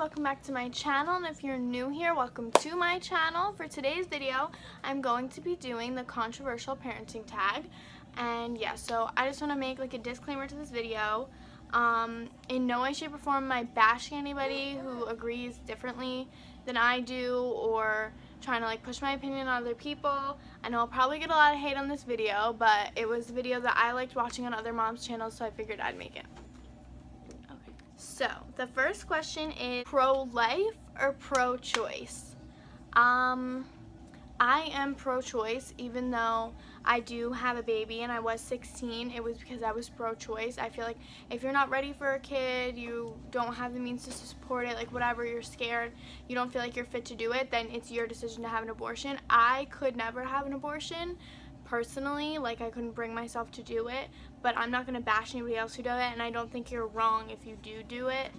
welcome back to my channel, and if you're new here, welcome to my channel. For today's video, I'm going to be doing the controversial parenting tag. And yeah, so I just want to make like a disclaimer to this video. In no way, shape, or form am I bashing anybody who agrees differently than I do or trying to like push my opinion on other people. I know I'll probably get a lot of hate on this video, but it was a video that I liked watching on other moms' channels, so I figured I'd make it. So, the first question is pro-life or pro-choice? I am pro-choice, even though I do have a baby and I was 16. It was because I was pro-choice. I feel like if you're not ready for a kid, you don't have the means to support it, like whatever, you're scared, you don't feel like you're fit to do it, then it's your decision to have an abortion. I could never have an abortion. Personally, like I couldn't bring myself to do it, but I'm not going to bash anybody else who does it, and I don't think you're wrong if you do it,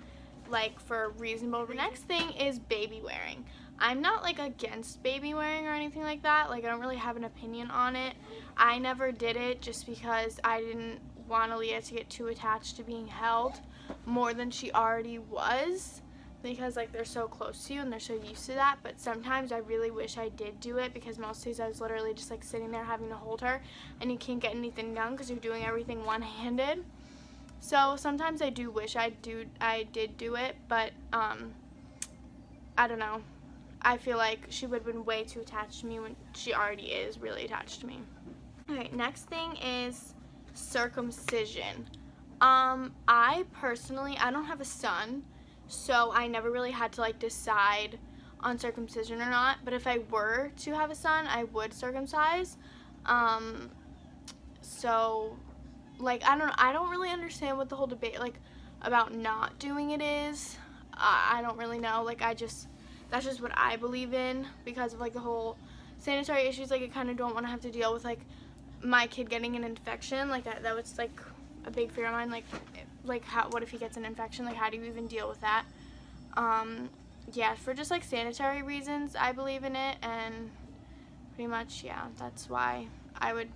like for reasonable reasons. The next thing is baby wearing. I'm not like against baby wearing or anything like that, like I don't really have an opinion on it. I never did it just because I didn't want Aaliyah to get too attached to being held more than she already was, because like they're so close to you and they're so used to that. But sometimes I really wish I did do it, because most days I was literally just like sitting there having to hold her, and you can't get anything done because you're doing everything one-handed. So sometimes I do wish I did do it, but I don't know. I feel like she would have been way too attached to me when she already is really attached to me. Okay, next thing is circumcision. I personally, I don't have a son, so I never really had to like decide on circumcision or not, but if I were to have a son, I would circumcise. So like I don't really understand what the whole debate like about not doing it is. I don't really know, like that's just what I believe in, because of like the whole sanitary issues. Like I kind of don't want to have to deal with like my kid getting an infection, like that was like a big fear of mine, like what if he gets an infection, like how do you even deal with that? Yeah, for just like sanitary reasons I believe in it, and pretty much yeah, that's why I would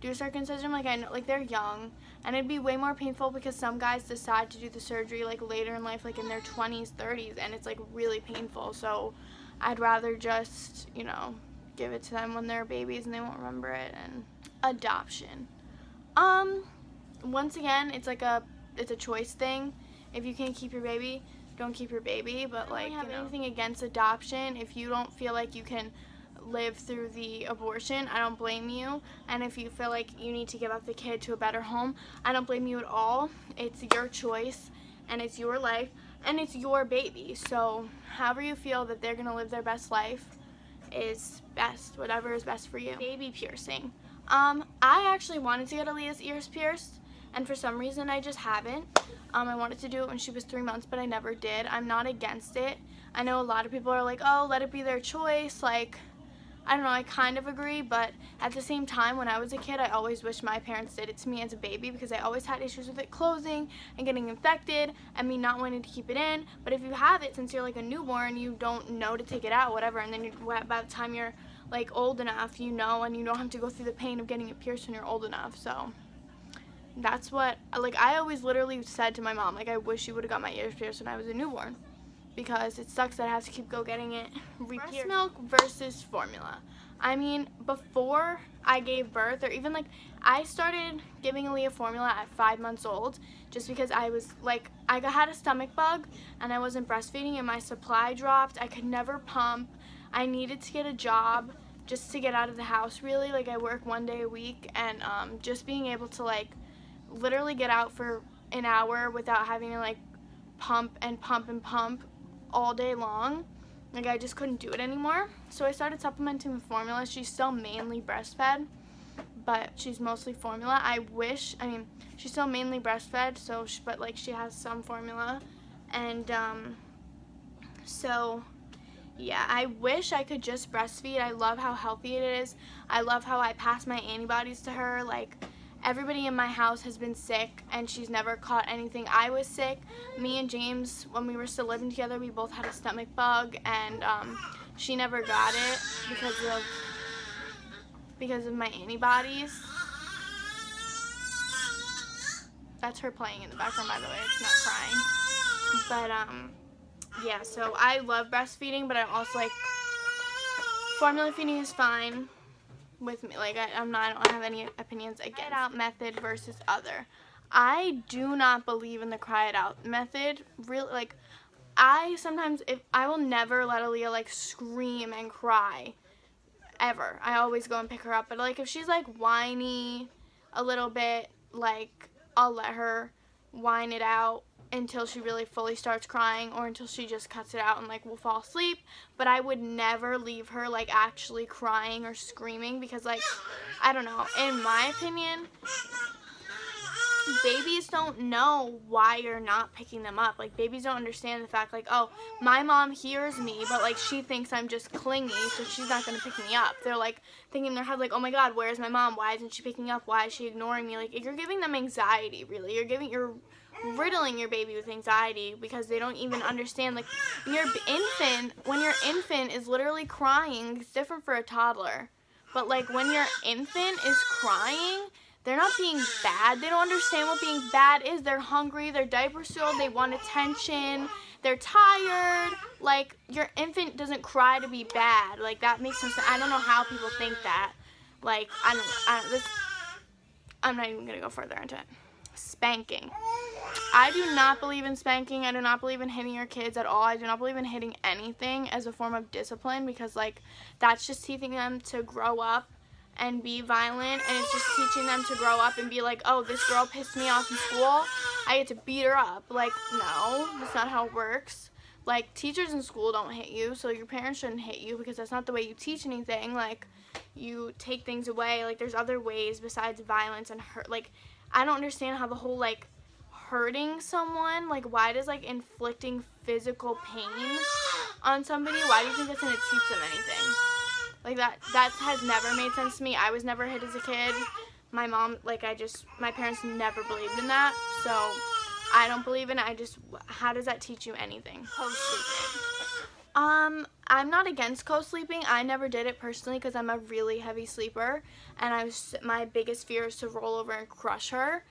do circumcision. Like I know like they're young, and it'd be way more painful because some guys decide to do the surgery like later in life, like in their 20s, 30s, and it's like really painful. So I'd rather just, you know, give it to them when they're babies and they won't remember it. And adoption. Once again, it's a choice thing. If you can't keep your baby, don't keep your baby. But like, I don't have anything against adoption. If you don't feel like you can live through the abortion, I don't blame you. And if you feel like you need to give up the kid to a better home, I don't blame you at all. It's your choice, and it's your life, and it's your baby. So however you feel that they're gonna live their best life is best, whatever is best for you. Baby piercing. I actually wanted to get Aaliyah's ears pierced, and for some reason I just haven't. I wanted to do it when she was 3 months, but I never did. I'm not against it. I know a lot of people are like, oh, let it be their choice. Like, I don't know, I kind of agree, but at the same time, when I was a kid, I always wished my parents did it to me as a baby, because I always had issues with it closing and getting infected and me not wanting to keep it in. But if you have it since you're like a newborn, you don't know to take it out, whatever, and then by the time you're like old enough, you know, and you don't have to go through the pain of getting it pierced when you're old enough. So that's what, like, I always literally said to my mom, like, I wish you would have got my ears pierced when I was a newborn, because it sucks that I have to keep getting it re-pierced. Breast milk versus formula. I mean, before I gave birth, or even like I started giving Aaliyah formula at 5 months old, just because I was like, I had a stomach bug and I wasn't breastfeeding and my supply dropped. I could never pump. I needed to get a job just to get out of the house, really. Like I work 1 day a week, and just being able to like literally get out for an hour without having to like pump and pump and pump all day long, like I just couldn't do it anymore. So I started supplementing with formula. She's still mainly breastfed, but she's mostly formula. I mean she's still mainly breastfed, so but like she has some formula. And so yeah, I wish I could just breastfeed. I love how healthy it is. I love how I pass my antibodies to her. Like, everybody in my house has been sick, and she's never caught anything. I was sick. Me and James, when we were still living together, we both had a stomach bug, and she never got it because of my antibodies. That's her playing in the background, by the way. It's not crying. But yeah, so I love breastfeeding, but I also like formula feeding is fine with me. Like, I don't have any opinions against it. Out method versus other. I do not believe in the cry it out method. Really, like, I will never let Aaliyah like scream and cry ever. I always go and pick her up. But like, if she's like whiny a little bit, like, I'll let her whine it out until she really fully starts crying, or until she just cuts it out and like will fall asleep. But I would never leave her like actually crying or screaming, because like, I don't know, in my opinion, babies don't know why you're not picking them up. Like, babies don't understand the fact, like, oh, my mom hears me, but like, she thinks I'm just clingy, so she's not going to pick me up. They're like thinking in their head, like, oh my god, where's my mom? Why isn't she picking up? Why is she ignoring me? Like, you're giving them anxiety, really. You're riddling your baby with anxiety, because they don't even understand. Like, when your infant is literally crying, it's different for a toddler. But like, when your infant is crying, they're not being bad. They don't understand what being bad is. They're hungry. Their diaper's soiled. They want attention. They're tired. Like, your infant doesn't cry to be bad. Like, that makes no sense. I don't know how people think that. Like, I'm not even going to go further into it. Spanking. I do not believe in spanking. I do not believe in hitting your kids at all. I do not believe in hitting anything as a form of discipline, because like, that's just teaching them to grow up and be violent, and it's just teaching them to grow up and be like, oh, this girl pissed me off in school, I get to beat her up. Like, no, that's not how it works. Like, teachers in school don't hit you, so your parents shouldn't hit you, because that's not the way you teach anything. Like, you take things away. Like, there's other ways besides violence and hurt. Like, I don't understand how the whole like hurting someone, like, why does like inflicting physical pain on somebody, why do you think that's going to teach them anything? Like, that has never made sense to me. I was never hit as a kid. My mom, like, my parents never believed in that, so I don't believe in it. How does that teach you anything? Co-sleeping. I'm not against co-sleeping. I never did it personally, because I'm a really heavy sleeper, and my biggest fear is to roll over and crush her.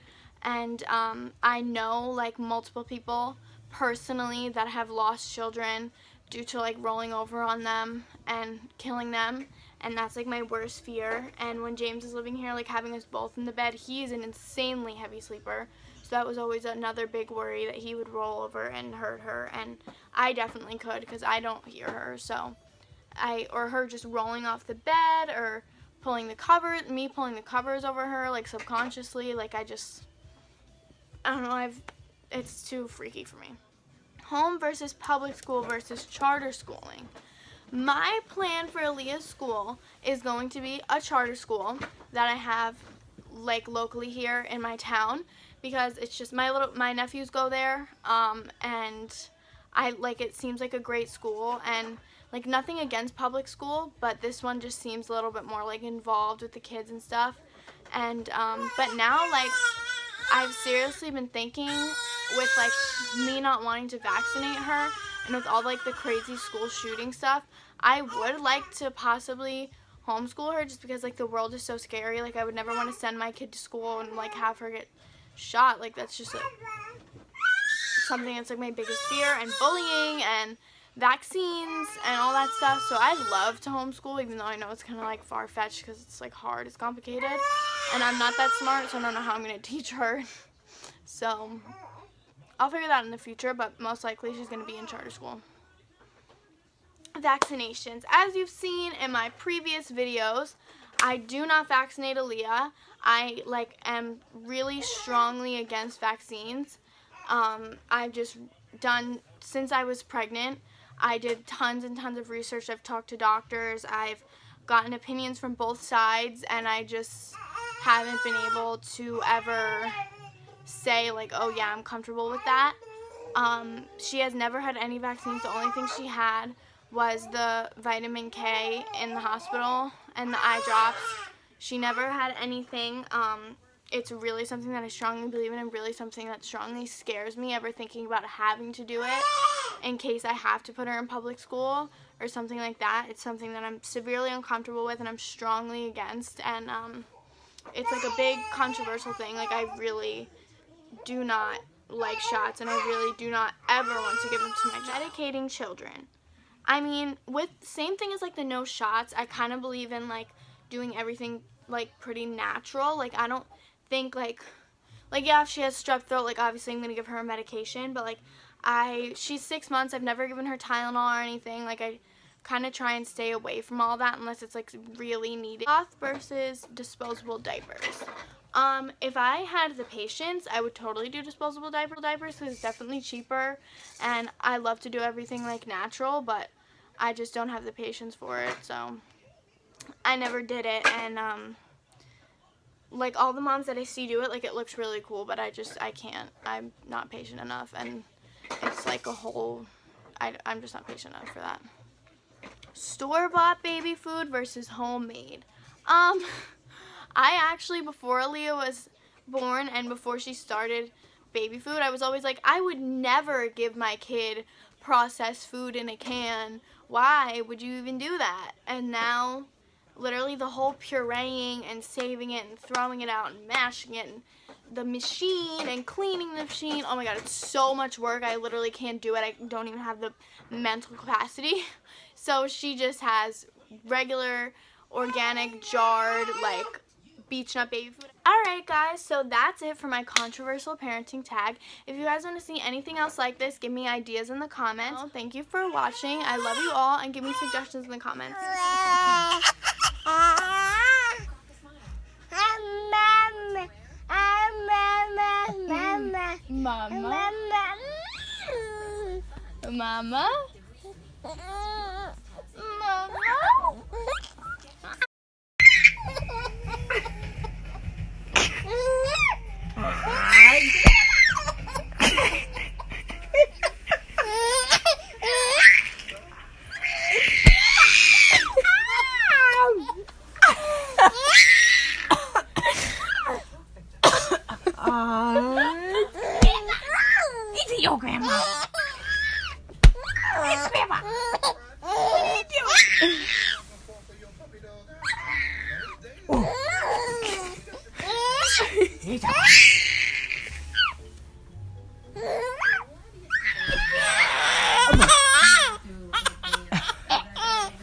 And I know like multiple people personally that have lost children due to like rolling over on them and killing them, and that's like my worst fear. And when James is living here, like, having us both in the bed, he's an insanely heavy sleeper, so that was always another big worry, that he would roll over and hurt her. And I definitely could, because I don't hear her, so or her just rolling off the bed, or pulling the covers over her, like, subconsciously. Like, I don't know, it's too freaky for me. Home versus public school versus charter schooling. My plan for Aaliyah's school is going to be a charter school that I have like locally here in my town, because it's just my nephews go there, and it seems like a great school, and like, nothing against public school, but this one just seems a little bit more like involved with the kids and stuff. And but now, like, I've seriously been thinking, with like me not wanting to vaccinate her, and with all like the crazy school shooting stuff, I would like to possibly homeschool her, just because like the world is so scary. Like, I would never want to send my kid to school and like have her get shot. Like, that's just something that's like my biggest fear, and bullying and vaccines and all that stuff. So I'd love to homeschool, even though I know it's kind of like far-fetched, because it's like hard, it's complicated, and I'm not that smart, so I don't know how I'm going to teach her. So I'll figure that out in the future, but most likely she's going to be in charter school. Vaccinations. As you've seen in my previous videos, I do not vaccinate Aaliyah. I am really strongly against vaccines. I've just done, since I was pregnant, I did tons and tons of research. I've talked to doctors. I've gotten opinions from both sides, and I just haven't been able to ever say like, oh yeah, I'm comfortable with that. She has never had any vaccines. The only thing she had was the vitamin K in the hospital and the eye drops. She never had anything. It's really something that I strongly believe in, and really something that strongly scares me, ever thinking about having to do it in case I have to put her in public school or something like that. It's something that I'm severely uncomfortable with and I'm strongly against, and it's like a big controversial thing. Like, I really do not like shots, and I really do not ever want to give them to my child. Medicating children. I mean, with same thing as like the no shots, I kind of believe in like doing everything like pretty natural. Like I don't think like yeah, if she has strep throat, like obviously I'm gonna give her a medication, but like she's 6 months, I've never given her Tylenol or anything. Like I kind of try and stay away from all that unless it's like really needed. Cloth versus disposable diapers. If I had the patience, I would totally do disposable diapers because it's definitely cheaper, and I love to do everything like natural, but I just don't have the patience for it, so I never did it. And like all the moms that I see do it, like it looks really cool, but I can't. I'm not patient enough, and it's like a whole, I'm just not patient enough for that. Store-bought baby food versus homemade. I actually, before Aaliyah was born and before she started baby food, I was always like, I would never give my kid processed food in a can. Why would you even do that? And now, literally the whole pureeing and saving it and throwing it out and mashing it and the machine and cleaning the machine. Oh my god, it's so much work. I literally can't do it. I don't even have the mental capacity. So she just has regular, organic, jarred, like, beach nut baby food. Alright guys, so that's it for my controversial parenting tag. If you guys want to see anything else like this, give me ideas in the comments. Well, thank you for watching. I love you all, and give me suggestions in the comments. Mama? Eat your grandma. It's grandma. What are you doing?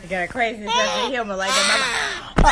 You got a crazy sense of humor like that, mama.